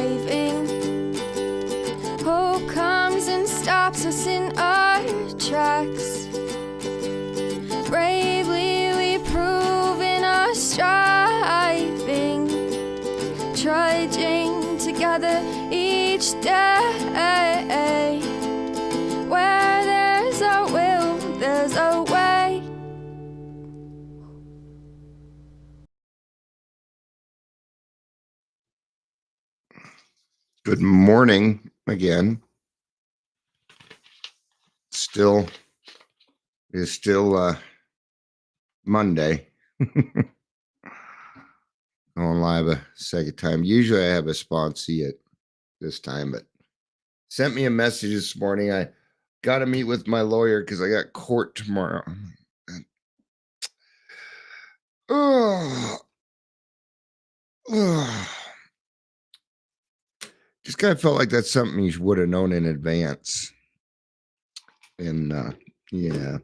driving. Hope comes and stops us in our tracks. Bravely we prove in our striving, trudging together each day. Where there's a will, there's a way. Good morning again. It's still Monday. Going live a second time. Usually I have a sponsee at this time, but sent me a message this morning. I got to meet with my lawyer because I got court tomorrow. Just kind of felt like that's something you would have known in advance. And yeah,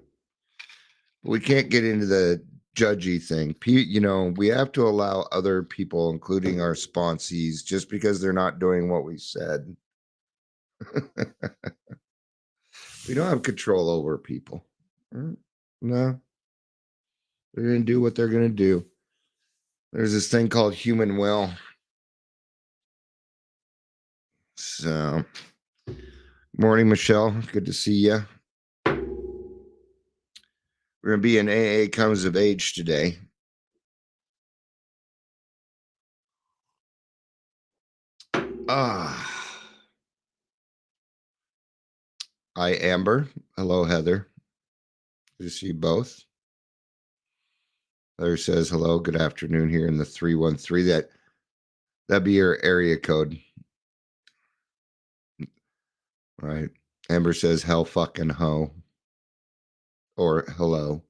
but we can't get into the judgy thing. You know, we have to allow other people, including our sponsees, just because they're not doing what we said. We don't have control over people. No. They're going to do what they're going to do. There's this thing called human will. So, morning, Michelle. Good to see you. We're going to be in AA Comes of Age today. Hi, Amber. Hello, Heather. Good to see you both. Heather says hello. Good afternoon here in the 313. That'd be your area code. Right. Amber says hell fucking ho. Or hello.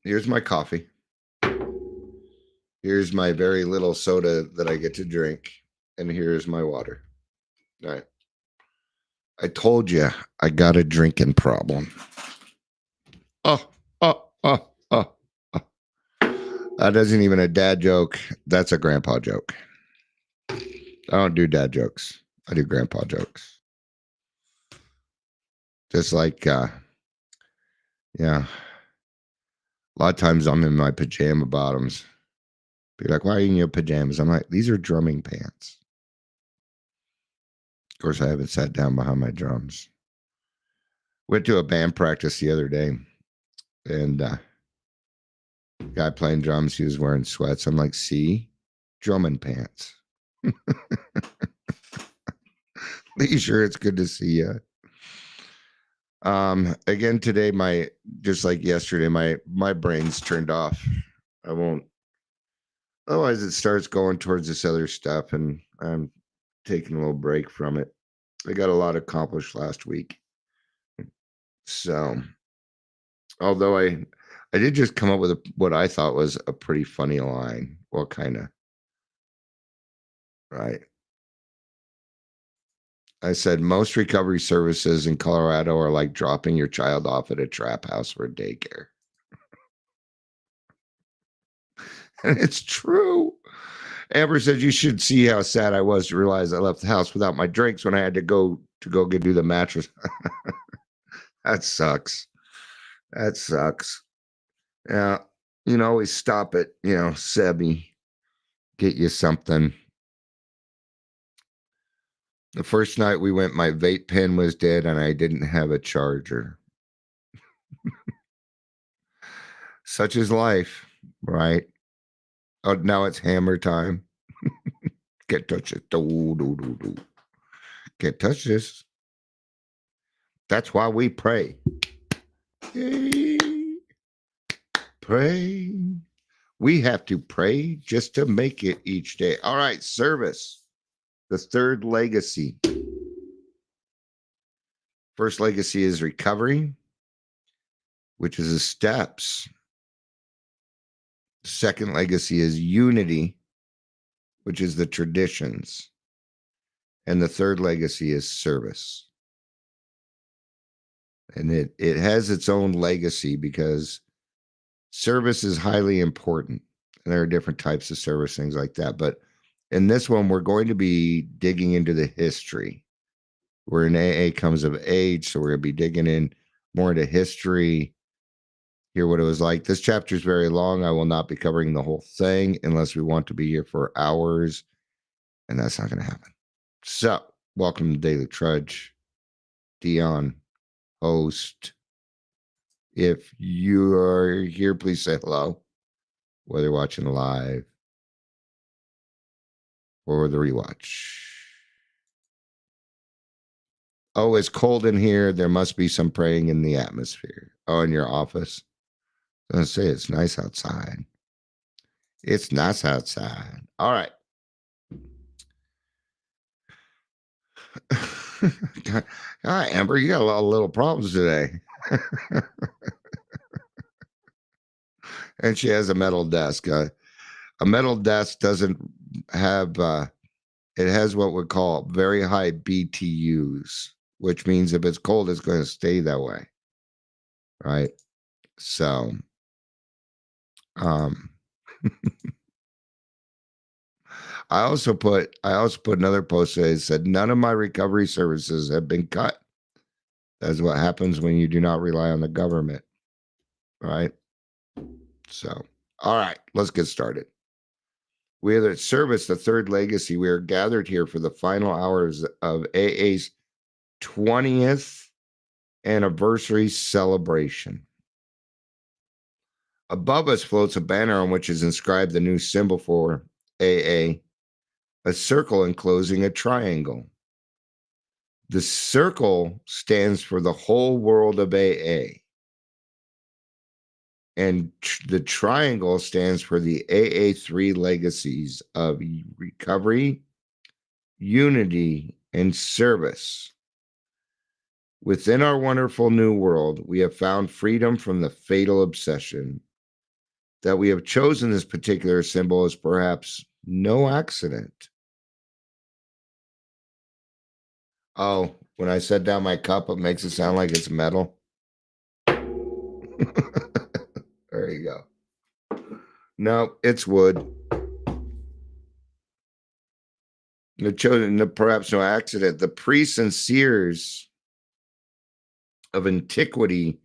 Here's my coffee. Here's my very little soda that I get to drink. And here's my water. All right. I told you I got a drinking problem. That isn't even a dad joke. That's a grandpa joke. I don't do dad jokes. I do grandpa jokes. Just like, yeah. A lot of times I'm in my pajama bottoms. Be like, why are you in your pajamas? I'm like, these are drumming pants. Of course, I haven't sat down behind my drums. Went to a band practice the other day, and guy playing drums, he was wearing sweats. I'm like, see? Drumming pants. Leisure, it's good to see you. Again today, just like yesterday, my brain's turned off. I won't. Otherwise, it starts going towards this other stuff, and I'm taking a little break from it. I got a lot accomplished last week. So, although I did just come up with what I thought was a pretty funny line. Well, kind of. Right. I said, most recovery services in Colorado are like dropping your child off at a trap house for daycare. And it's true. Amber said, you should see how sad I was to realize I left the house without my drinks when I had to go do the mattress. That sucks. That sucks. Yeah. You know, always stop at, Sebi, get you something. The first night we went, my vape pen was dead and I didn't have a charger. Such is life, right? Oh, now it's hammer time. Can't touch it. Can't touch this. That's why we pray. Pray. We have to pray just to make it each day. All right, service. The third legacy. First legacy is recovery, which is the steps. Second legacy is unity, which is the traditions. And the third legacy is service. And it has its own legacy because service is highly important. and there are different types of service, things like that. But in this one, we're going to be digging into the history. We're in AA comes of age, so we're going to be digging in more into history, hear what it was like. This chapter is very long. I will not be covering the whole thing unless we want to be here for hours, and that's not going to happen. So, welcome to Daily Trudge. Dion, host. If you are here, please say hello, whether you're watching live or the rewatch. Oh, it's cold in here. There must be some praying in the atmosphere. Oh, in your office? I was going to say, it's nice outside. It's nice outside. All right. God, Amber, you got a lot of little problems today. And she has a metal desk. A metal desk doesn't have, it has what we call very high BTUs, which means if it's cold, it's going to stay that way. Right? So, I also put another post that said none of my recovery services have been cut. That's what happens when you do not rely on the government. Right? So, all right, let's get started. We are at Service, the Third Legacy. We are gathered here for the final hours of AA's 20th anniversary celebration. Above us floats a banner on which is inscribed the new symbol for AA, a circle enclosing a triangle. The circle stands for the whole world of AA. And the triangle stands for the AA3 legacies of recovery, unity, and service. Within our wonderful new world, we have found freedom from the fatal obsession. That we have chosen this particular symbol is perhaps no accident. Oh, when I set down my cup, it makes it sound like it's metal. There you go. No, it's wood. Perhaps no accident. The priests and seers of antiquity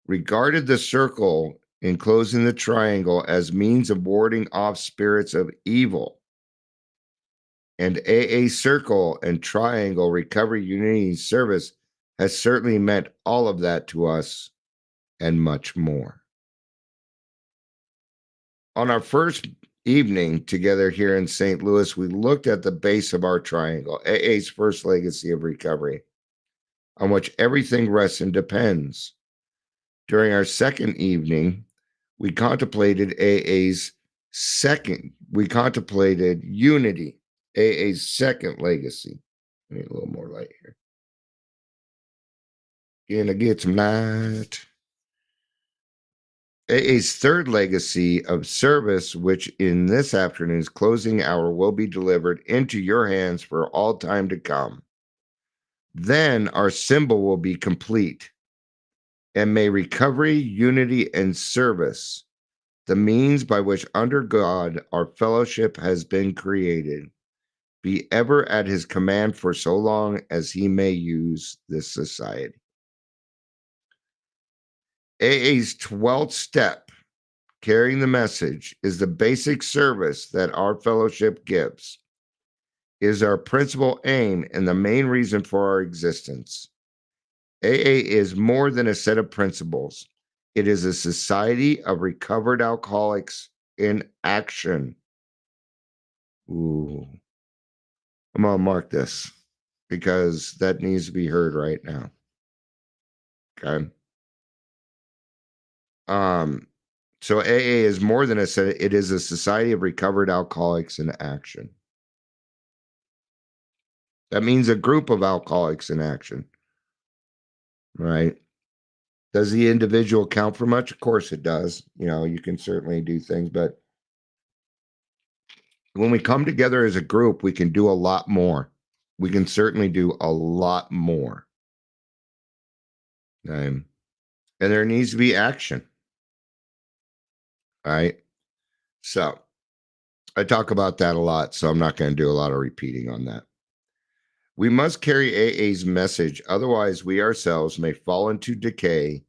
regarded the circle enclosing the triangle as means of warding off spirits of evil. And AA circle and triangle recovery, unity, and service has certainly meant all of that to us and much more. On our first evening together here in St. Louis, we looked at the base of our triangle, AA's first legacy of recovery, on which everything rests and depends. During our second evening, we contemplated unity, AA's second legacy. I need a little more light here. Gonna get some light. AA's third legacy of service, which in this afternoon's closing hour will be delivered into your hands for all time to come. Then our symbol will be complete. And may recovery, unity, and service, the means by which under God our fellowship has been created, be ever at his command for so long as he may use this society. AA's 12th step, carrying the message, is the basic service that our fellowship gives, is our principal aim and the main reason for our existence. AA is more than a set of principles. It is a society of recovered alcoholics in action. Ooh. I'm going to mark this because that needs to be heard right now. Okay. So AA is more than a set. It is a society of recovered alcoholics in action. That means a group of alcoholics in action. Right? Does the individual count for much? Of course it does. You know, you can certainly do things, but when we come together as a group, we can do a lot more. We can certainly do a lot more. And there needs to be action. All right. So I talk about that a lot, so I'm not going to do a lot of repeating on that. We must carry AA's message, otherwise, we ourselves may fall into decay,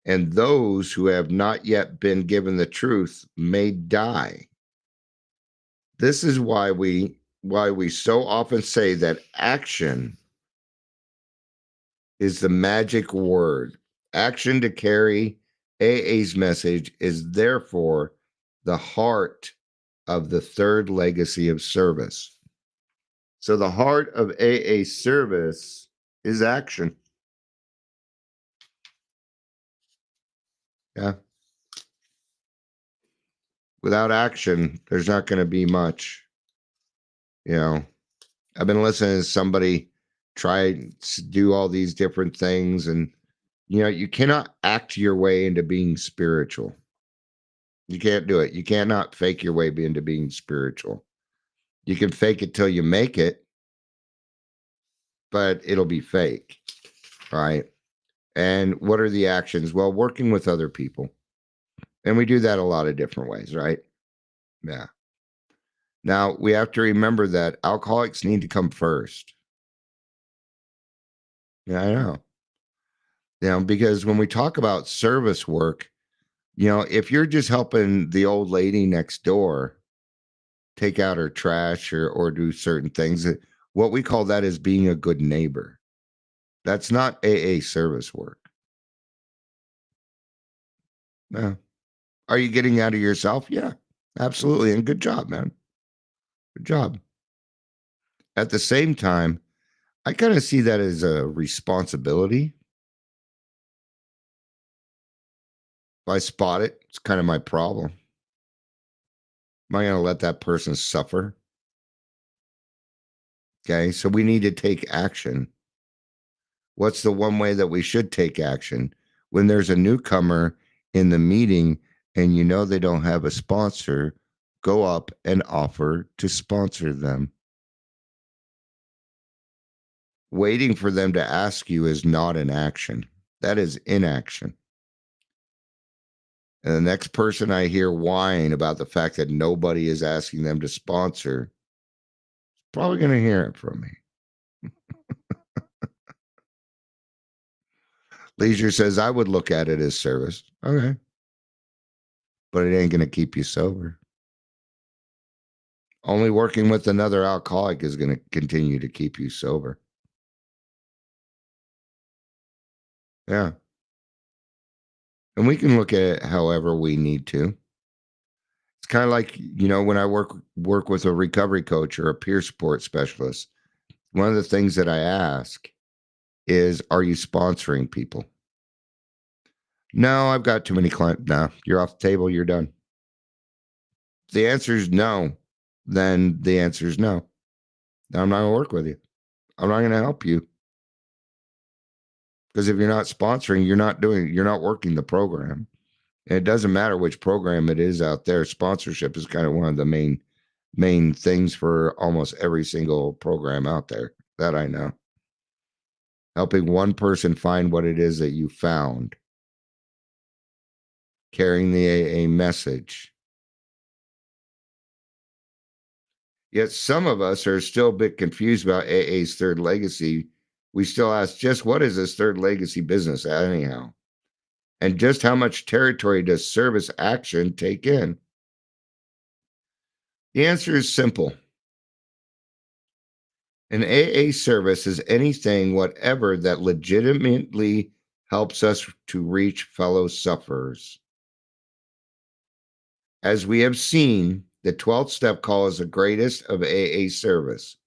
and those who have not yet been given the truth may die. This is why we so often say that action is the magic word. Action to carry AA's message is therefore the heart of the third legacy of service. So the heart of AA service is action. Yeah. Without action, there's not going to be much. You know, I've been listening to somebody try to do all these different things, and you cannot act your way into being spiritual. You can't do it. You cannot fake your way into being spiritual. You can fake it till you make it, but it'll be fake, right? And what are the actions? Well, working with other people. And we do that a lot of different ways, right? Yeah. Now, we have to remember that alcoholics need to come first. Yeah, I know. Because when we talk about service work, if you're just helping the old lady next door take out her trash or do certain things, what we call that is being a good neighbor. That's not AA service work. No. Are you getting out of yourself? Yeah, absolutely. And good job, man. Good job. At the same time, I kind of see that as a responsibility. If I spot it, it's kind of my problem. Am I going to let that person suffer? Okay, so we need to take action. What's the one way that we should take action? When there's a newcomer in the meeting and they don't have a sponsor, go up and offer to sponsor them. Waiting for them to ask you is not an action. That is inaction. And the next person I hear whine about the fact that nobody is asking them to sponsor is probably going to hear it from me. Leisure says, I would look at it as service. Okay. But it ain't going to keep you sober. Only working with another alcoholic is going to continue to keep you sober. Yeah. And we can look at it however we need to. It's kind of like, when I work with a recovery coach or a peer support specialist, one of the things that I ask is, are you sponsoring people? No, I've got too many clients. No, you're off the table. You're done. If the answer is no, then the answer is no. I'm not going to work with you. I'm not going to help you. Because if you're not sponsoring, you're not working the program. And it doesn't matter which program it is out there. Sponsorship is kind of one of the main things for almost every single program out there that I know. Helping one person find what it is that you found. Carrying the AA message. Yet some of us are still a bit confused about AA's third legacy. We still ask, just what is this third legacy business anyhow? And just how much territory does service action take in? The answer is simple. An AA service is anything, whatever, that legitimately helps us to reach fellow sufferers. As we have seen, the 12th step call is the greatest of AA service,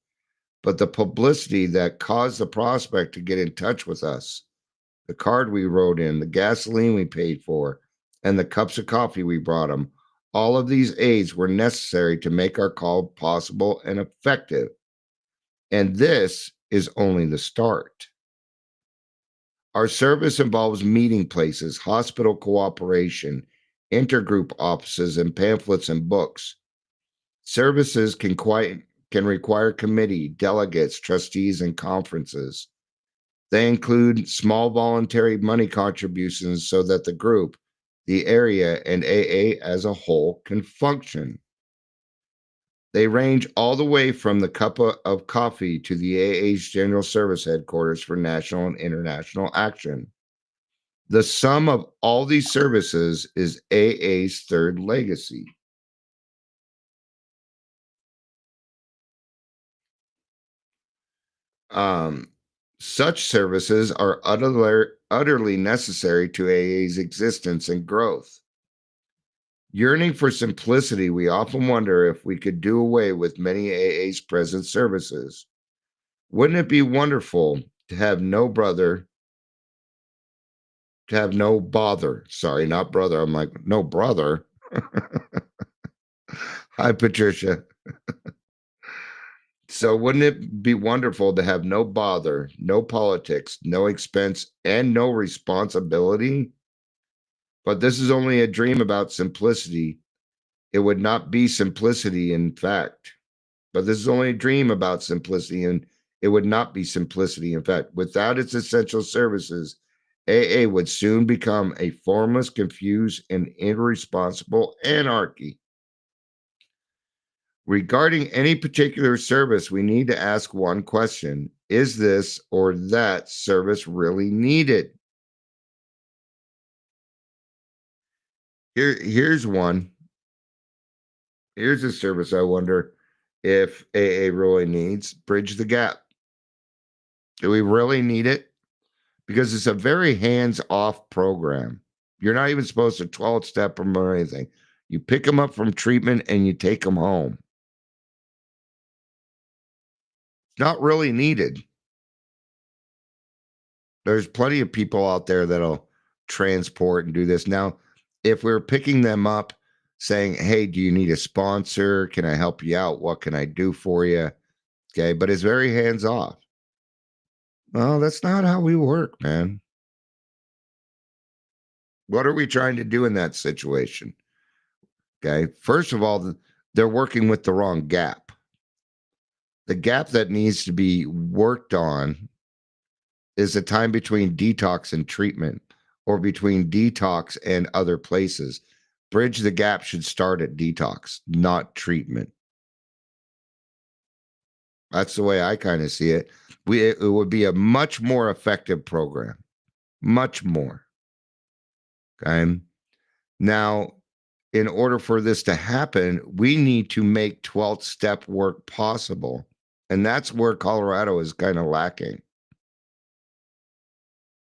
but the publicity that caused the prospect to get in touch with us, the card we wrote in, the gasoline we paid for, and the cups of coffee we brought them, all of these aids were necessary to make our call possible and effective. And this is only the start. Our service involves meeting places, hospital cooperation, intergroup offices, and pamphlets and books. Services can require committee, delegates, trustees, and conferences. They include small voluntary money contributions so that the group, the area, and AA as a whole can function. They range all the way from the cup of coffee to the AA's General Service Headquarters for national and international action. The sum of all these services is AA's third legacy. Such services are utterly necessary to AA's existence and growth. Yearning for simplicity, we often wonder if we could do away with many AA's present services. Wouldn't it be wonderful to have no bother? Sorry, not brother. I'm like, no brother. Hi, Patricia. So wouldn't it be wonderful to have no bother, no politics, no expense, and no responsibility? But this is only a dream about simplicity. It would not be simplicity, in fact. But this is only a dream about simplicity, and it would not be simplicity, in fact. Without its essential services, AA would soon become a formless, confused, and irresponsible anarchy. Regarding any particular service, we need to ask one question: is this or that service really needed? Here's one. Here's a service I wonder if AA really needs: Bridge the Gap. Do we really need it? Because it's a very hands-off program. You're not even supposed to 12-step them or anything. You pick them up from treatment and you take them home. It's not really needed. There's plenty of people out there that'll transport and do this. Now, if we're picking them up saying, hey, do you need a sponsor? Can I help you out? What can I do for you? Okay, but it's very hands-off. Well, that's not how we work, man. What are we trying to do in that situation? Okay, first of all, they're working with the wrong gap. The gap that needs to be worked on is the time between detox and treatment, or between detox and other places. Bridge the Gap should start at detox, not treatment. That's the way I kind of see it. It would be a much more effective program, much more. Okay. Now, in order for this to happen, we need to make 12th step work possible. And that's where Colorado is kind of lacking.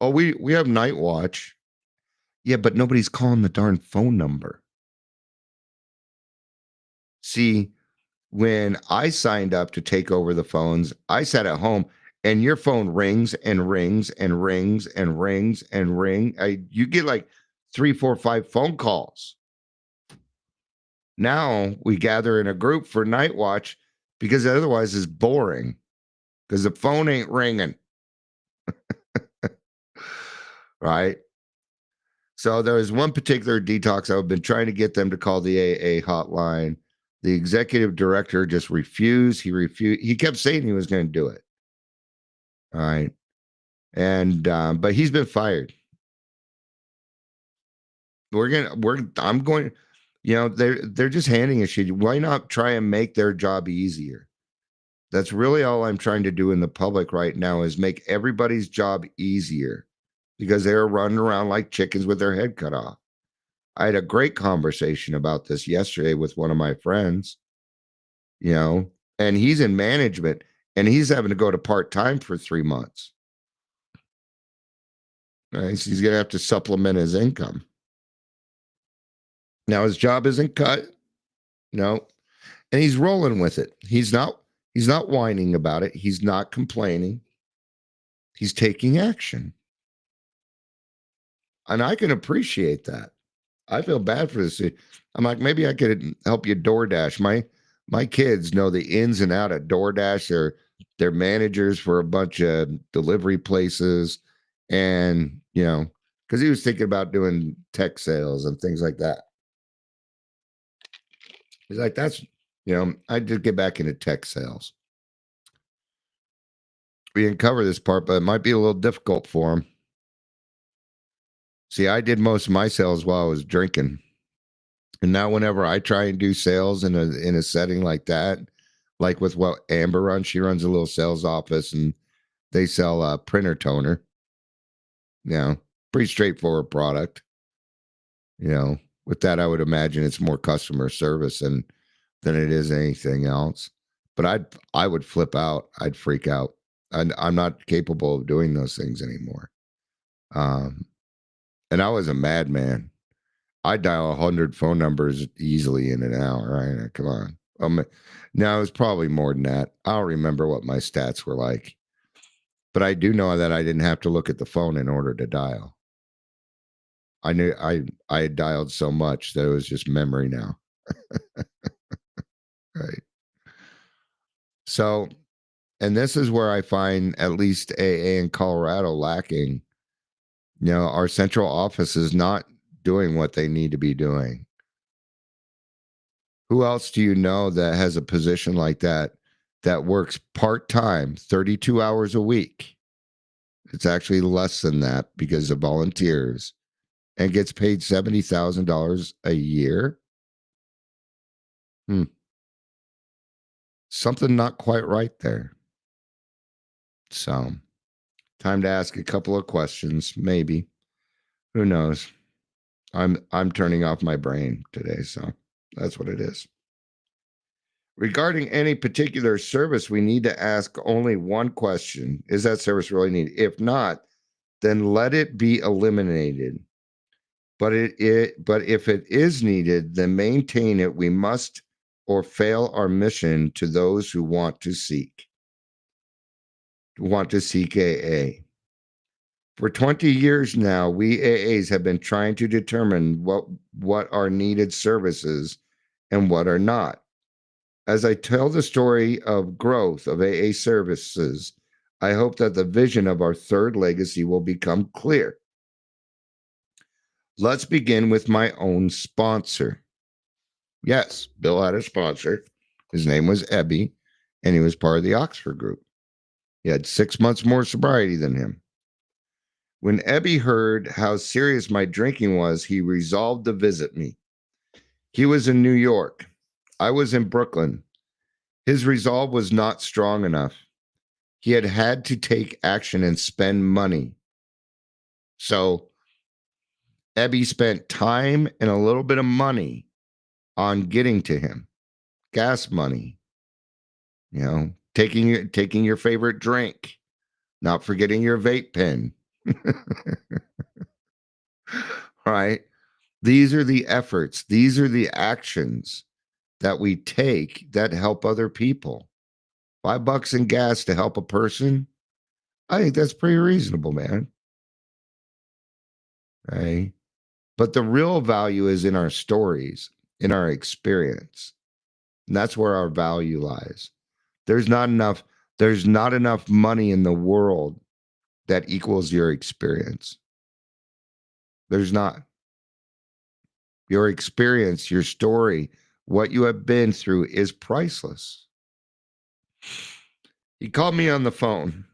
Oh, we have Night Watch. Yeah, but nobody's calling the darn phone number. See, when I signed up to take over the phones, I sat at home and your phone rings and rings and rings and rings and ring. You get like 3, 4, 5 phone calls. Now we gather in a group for Night Watch because otherwise it's boring because the phone ain't ringing. Right? So there was one particular detox. I've been trying to get them to call the AA hotline. The executive director just refused. He refused. He kept saying he was going to do it. All right. And, but he's been fired. I'm going, they're just handing a shit. Why not try and make their job easier? That's really all I'm trying to do in the public right now is make everybody's job easier because they're running around like chickens with their head cut off. I had a great conversation about this yesterday with one of my friends, and he's in management and he's having to go to part-time for 3 months. Right? So he's going to have to supplement his income. Now his job isn't cut. No. And he's rolling with it. He's not whining about it. He's not complaining. He's taking action. And I can appreciate that. I feel bad for this. I'm like, maybe I could help you DoorDash. My kids know the ins and out of DoorDash. They're managers for a bunch of delivery places. And, because he was thinking about doing tech sales and things like that. He's like, that's, I did get back into tech sales. We didn't cover this part, but it might be a little difficult for him. See, I did most of my sales while I was drinking. And now whenever I try and do sales in a setting like that, like with what Amber runs, she runs a little sales office and they sell a printer toner. Pretty straightforward product. With that, I would imagine it's more customer service than it is anything else. But I would flip out. I'd freak out. I'm not capable of doing those things anymore. And I was a madman. I dial 100 phone numbers easily in an hour. Right? Come on. Now it's probably more than that. I don't remember what my stats were like, but I do know that I didn't have to look at the phone in order to dial. I knew I had dialed so much that it was just memory now. Right. So, and this is where I find at least AA in Colorado lacking. Our central office is not doing what they need to be doing. Who else do you know that has a position like that works part-time, 32 hours a week? It's actually less than that because of volunteers and gets paid $70,000 a year. Something not quite right there. So, time to ask a couple of questions, maybe. Who knows? I'm turning off my brain today, so that's what it is. Regarding any particular service, we need to ask only one question. Is that service really needed? If not, then let it be eliminated. But if it is needed, then maintain it. We must or fail our mission to those who want to seek AA. For 20 years now, we AAs have been trying to determine what are needed services and what are not. As I tell the story of growth of AA services, I hope that the vision of our third legacy will become clear. Let's begin with my own sponsor. Yes, Bill had a sponsor. His name was Ebby, and he was part of the Oxford group. He had 6 months more sobriety than him. When Ebby heard how serious my drinking was, he resolved to visit me. He was in New York. I was in Brooklyn. His resolve was not strong enough. He had to take action and spend money. So Ebby spent time and a little bit of money on getting to him. Gas money. Taking your favorite drink. Not forgetting your vape pen. Right? These are the efforts. These are the actions that we take that help other people. $5 in gas to help a person. I think that's pretty reasonable, man. Right? But the real value is in our stories, in our experience. And that's where our value lies. There's not enough money in the world that equals your experience. There's not. Your experience, your story, what you have been through is priceless. He called me on the phone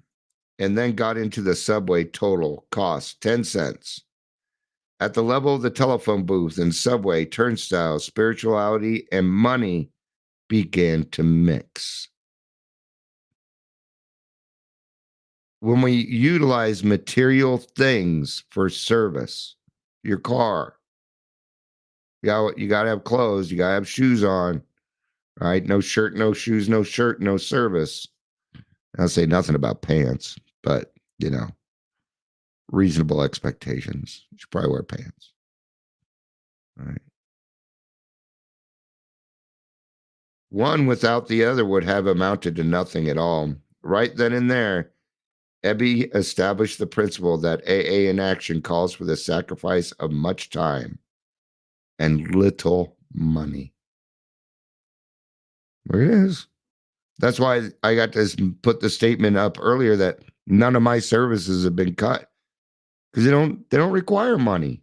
and then got into the subway total cost 10 cents. At the level of the telephone booth and subway turnstile, spirituality and money began to mix. When we utilize material things for service, your car, you got to have clothes, you got to have shoes on, right? No shirt, no shoes, no shirt, no service. I'll say nothing about pants, but, reasonable expectations. You should probably wear pants. All right. One without the other would have amounted to nothing at all. Right then and there, Ebby established the principle that AA in action calls for the sacrifice of much time and little money. There it is. That's why I got to put the statement up earlier that none of my services have been cut because they don't require money.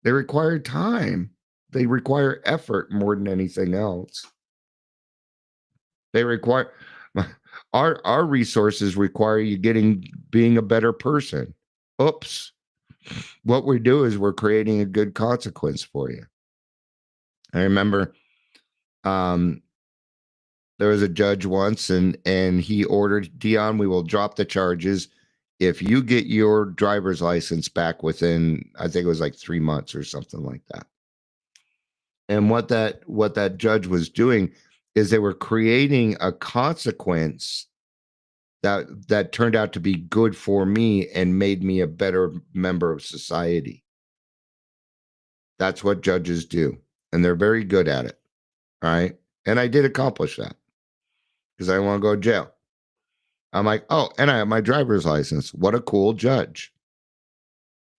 They require time. They require effort more than anything else. They require our resources require you being a better person. Oops. What we do is we're creating a good consequence for you. I remember there was a judge once, and he ordered, Dion, we will drop the charges if you get your driver's license back within, I think it was like 3 months or something like that. And what that judge was doing is they were creating a consequence that turned out to be good for me and made me a better member of society. That's what judges do, and they're very good at it. All right. And I did accomplish that because I want to go to jail. I'm like, oh, and I have my driver's license. What a cool judge.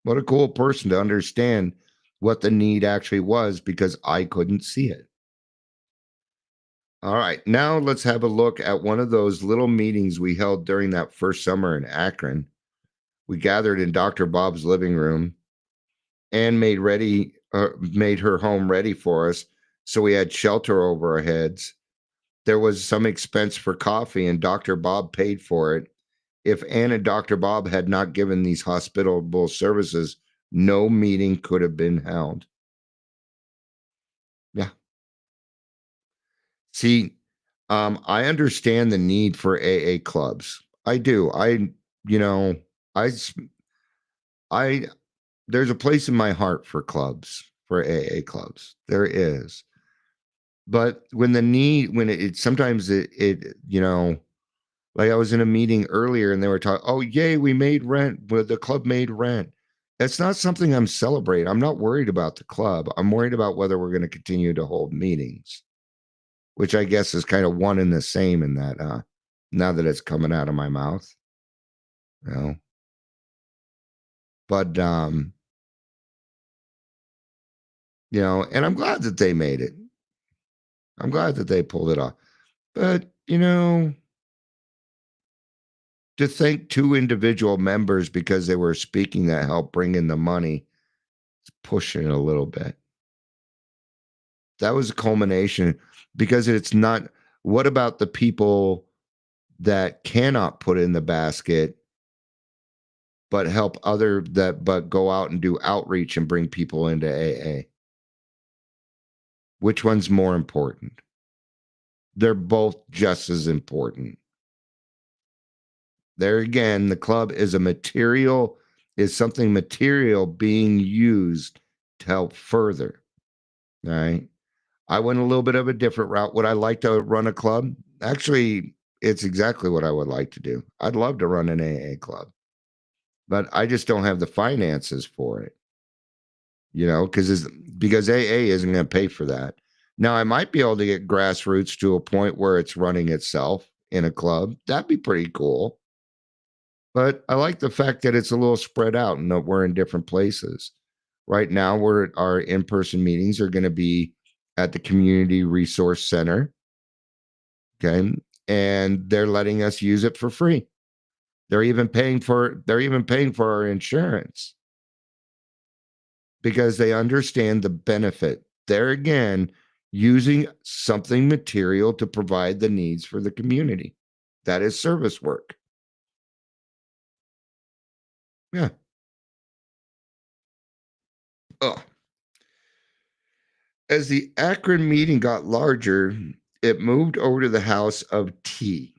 What a cool person to understand what the need actually was because I couldn't see it. All right. Now let's have a look at one of those little meetings we held during that first summer in Akron. We gathered in Dr. Bob's living room and made her home ready for us. So we had shelter over our heads. There was some expense for coffee, and Dr. Bob paid for it. If Ann and Dr. Bob had not given these hospitable services, no meeting could have been held. Yeah. See, I understand the need for AA clubs. I do. You know, I, there's a place in my heart for clubs, for AA clubs. There is. But when sometimes like I was in a meeting earlier and they were talking, oh, yay, we made rent. The club made rent. That's not something I'm celebrating. I'm not worried about the club. I'm worried about whether we're going to continue to hold meetings, which I guess is kind of one and the same in that, now that it's coming out of my mouth, you know. But, and I'm glad that they made it. I'm glad that they pulled it off. But, to thank two individual members because they were speaking that helped bring in the money, it's pushing it a little bit. That was a culmination because it's not. What about the people that cannot put in the basket but but go out and do outreach and bring people into AA? Which one's more important? They're both just as important. There again, the club is something material being used to help further. All right. I went a little bit of a different route. Would I like to run a club? Actually, it's exactly what I would like to do. I'd love to run an AA club, but I just don't have the finances for it, because AA isn't going to pay for that. Now, I might be able to get grassroots to a point where it's running itself in a club. That'd be pretty cool. But I like the fact that it's a little spread out and that we're in different places. Right now, our in-person meetings are going to be at the Community Resource Center. Okay. And they're letting us use it for free. They're even paying for our insurance because they understand the benefit. There again, using something material to provide the needs for the community. That is service work. Yeah. Oh. As the Akron meeting got larger, it moved over to the house of T.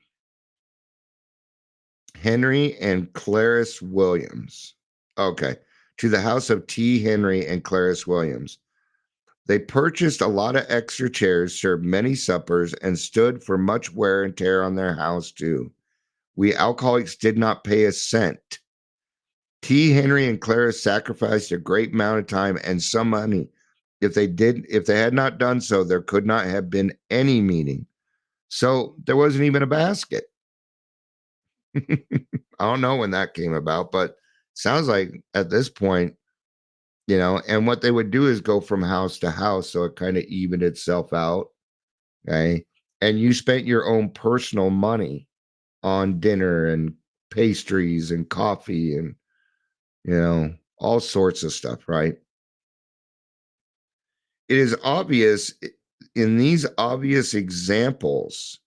Henry and Clarice Williams. Okay. To the house of T. Henry and Clarice Williams. They purchased a lot of extra chairs, served many suppers, and stood for much wear and tear on their house, too. We alcoholics did not pay a cent. T. Henry and Clarice sacrificed a great amount of time and some money. If they had not done so, there could not have been any meeting. So there wasn't even a basket. I don't know when that came about, but sounds like at this point, and what they would do is go from house to house. So it kind of evened itself out. Okay. And you spent your own personal money on dinner and pastries and coffee and, all sorts of stuff, right? It is obvious in these obvious examples,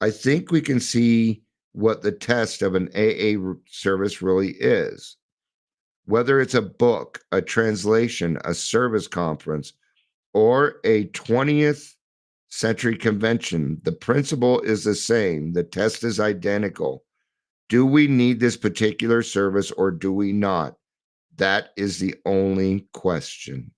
I think we can see what the test of an AA service really is. Whether it's a book, a translation, a service conference, or a 20th century convention. The principle is the same. The test is identical. Do we need this particular service or do we not? That is the only question.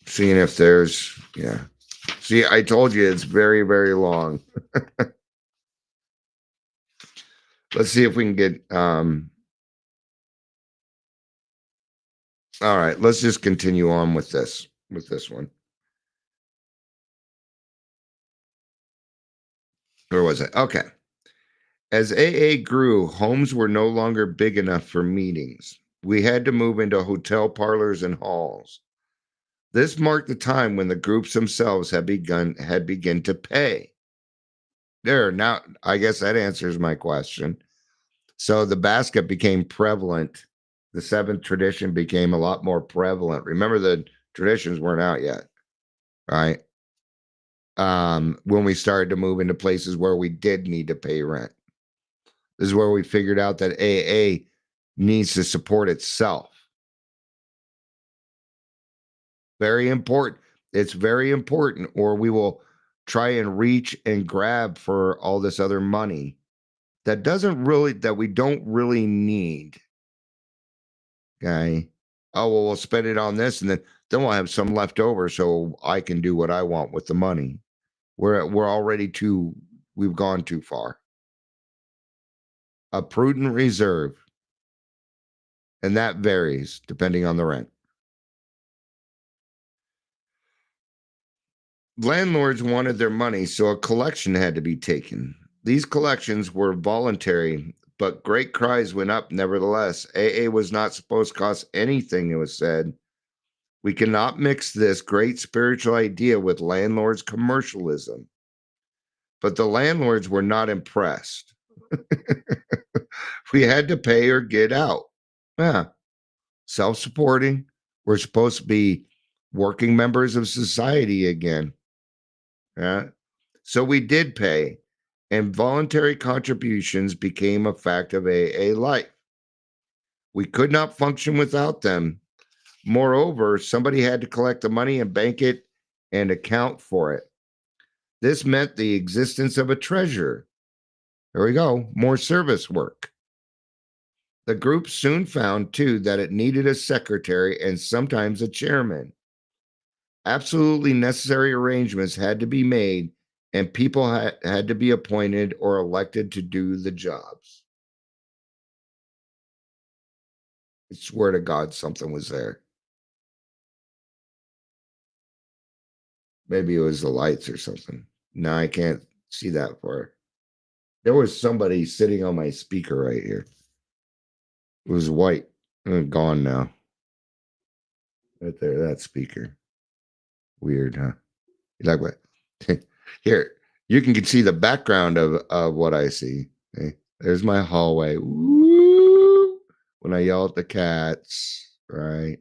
Seeing if there's, yeah. See, I told you it's very, very long. Let's see if we can get, all right, let's just continue on with this one. Where was it? Okay. As AA grew, homes were no longer big enough for meetings. We had to move into hotel parlors and halls. This marked the time when the groups themselves had begun to pay. There, now I guess that answers my question. So the basket became prevalent. The seventh tradition became a lot more prevalent. Remember, the traditions weren't out yet, right? When we started to move into places where we did need to pay rent. This is where we figured out that AA needs to support itself. Very important. It's very important, or we will try and reach and grab for all this other money that we don't really need. Okay. Oh, well, we'll spend it on this and then we'll have some left over so I can do what I want with the money. We're already we've gone too far. A prudent reserve. And that varies depending on the rent. Landlords wanted their money, so a collection had to be taken. These collections were voluntary, but great cries went up nevertheless. AA was not supposed to cost anything, it was said. We cannot mix this great spiritual idea with landlords' commercialism. But the landlords were not impressed. We had to pay or get out. Yeah. Self-supporting. We're supposed to be working members of society again. Yeah. So we did pay, and voluntary contributions became a fact of AA life. We could not function without them. Moreover, somebody had to collect the money and bank it and account for it. This meant the existence of a treasurer. There we go, more service work. The group soon found, too, that it needed a secretary and sometimes a chairman. Absolutely necessary arrangements had to be made, and people had to be appointed or elected to do the jobs. I swear to God, something was there. Maybe it was the lights or something. No, I can't see that far. There was somebody sitting on my speaker right here. It was white. Gone now. Right there, that speaker. Weird, huh? You like what? Here, you can see the background of what I see. Okay? There's my hallway. Woo! When I yell at the cats, right?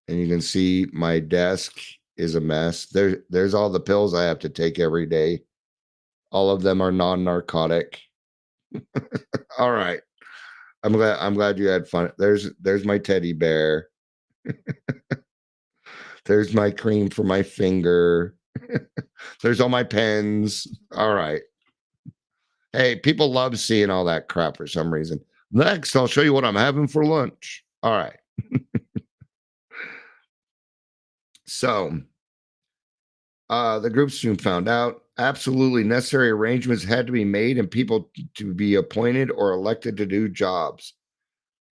And you can see my desk is a mess. There's all the pills I have to take every day. All of them are non-narcotic. All right. I'm glad you had fun. There's my teddy bear. There's my cream for my finger. There's all my pens. All right. Hey, people love seeing all that crap for some reason. Next, I'll show you what I'm having for lunch. All right. So, the group soon found out absolutely necessary arrangements had to be made and people to be appointed or elected to do jobs.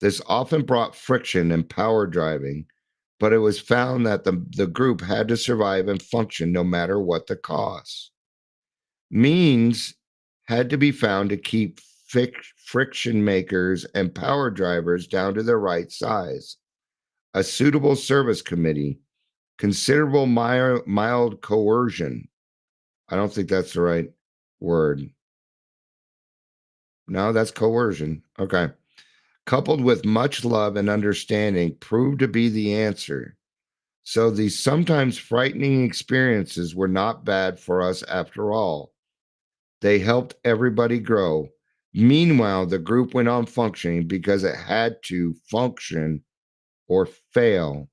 This often brought friction and power driving, but it was found that the group had to survive and function no matter what the cost. Means had to be found to keep friction makers and power drivers down to their right size. A suitable service committee, considerable mild coercion. I don't think that's the right word. No, that's coercion. Okay. Coupled with much love and understanding proved to be the answer. So these sometimes frightening experiences were not bad for us after all. They helped everybody grow. Meanwhile, the group went on functioning because it had to function or fail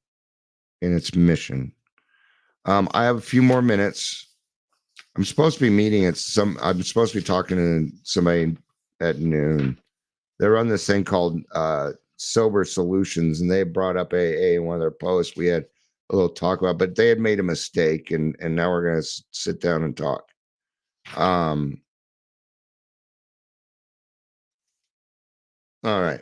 in its mission. I have a few more minutes. I'm supposed to be meeting I'm supposed to be talking to somebody at noon. They run this thing called Sober Solutions, and they brought up AA in one of their posts. We had a little talk about, but they had made a mistake, and now we're going to sit down and talk. All right.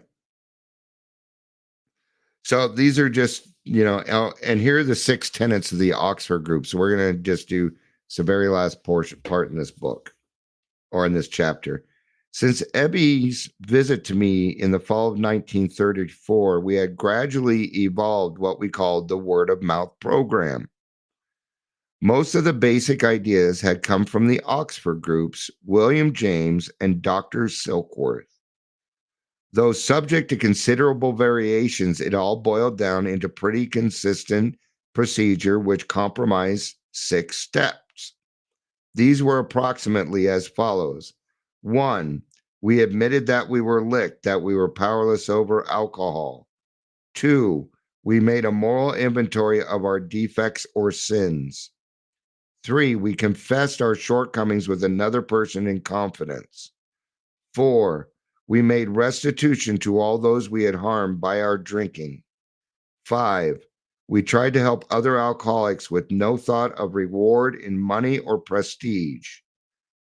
So these are just, and here are the 6 tenets of the Oxford group. So we're going to just do the very last part in this book or in this chapter. Since Ebby's visit to me in the fall of 1934, we had gradually evolved what we called the word of mouth program. Most of the basic ideas had come from the Oxford groups, William James and Dr. Silkworth. Though subject to considerable variations, it all boiled down into pretty consistent procedure which comprised 6 steps. These were approximately as follows. 1, we admitted that we were licked, that we were powerless over alcohol. 2, we made a moral inventory of our defects or sins. 3, we confessed our shortcomings with another person in confidence. 4, we made restitution to all those we had harmed by our drinking. 5, we tried to help other alcoholics with no thought of reward in money or prestige.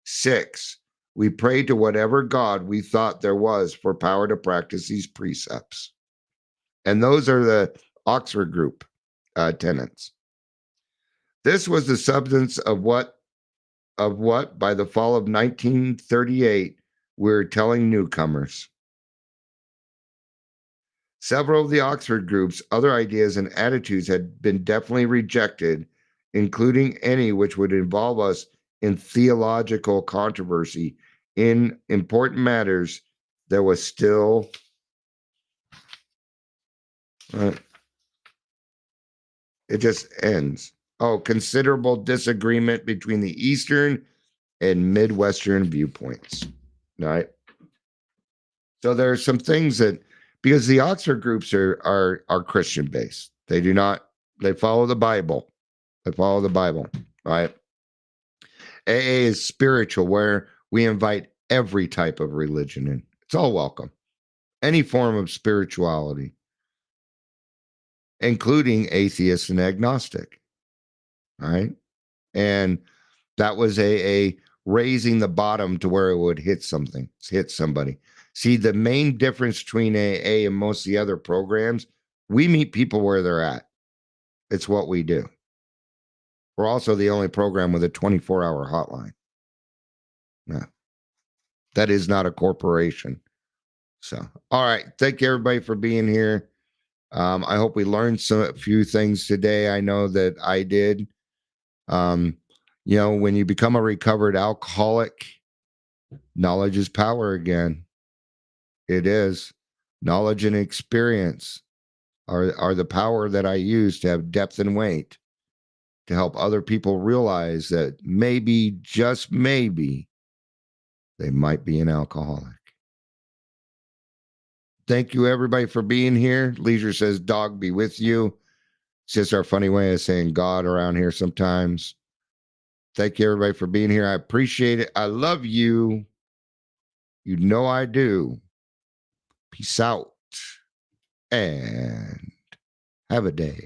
6, we prayed to whatever God we thought there was for power to practice these precepts. And those are the Oxford group tenets. This was the substance of what by the fall of 1938 we're telling newcomers. Several of the Oxford group's other ideas and attitudes had been definitely rejected, including any which would involve us in theological controversy. In important matters, there was still it just ends. Considerable disagreement between the Eastern and Midwestern viewpoints. Right. So there are some things that, because the Oxford groups are Christian based, they follow the Bible. They follow the Bible, right? AA is spiritual, where we invite every type of religion in. It's all welcome. Any form of spirituality, including atheist and agnostic. Right. And that was a raising the bottom to where it would hit somebody. See, the main difference between AA and most of the other programs, we meet people where they're at. It's what we do. We're also the only program with a 24-hour hotline. No, that is not a corporation. So, all right. Thank you, everybody, for being here. I hope we learned a few things today. I know that I did. When you become a recovered alcoholic, knowledge is power again. It is. Knowledge and experience are the power that I use to have depth and weight to help other people realize that maybe, just maybe, they might be an alcoholic. Thank you, everybody, for being here. Leisure says, dog be with you. It's just our funny way of saying God around here sometimes. Thank you, everybody, for being here. I appreciate it. I love you. You know I do. Peace out and have a day.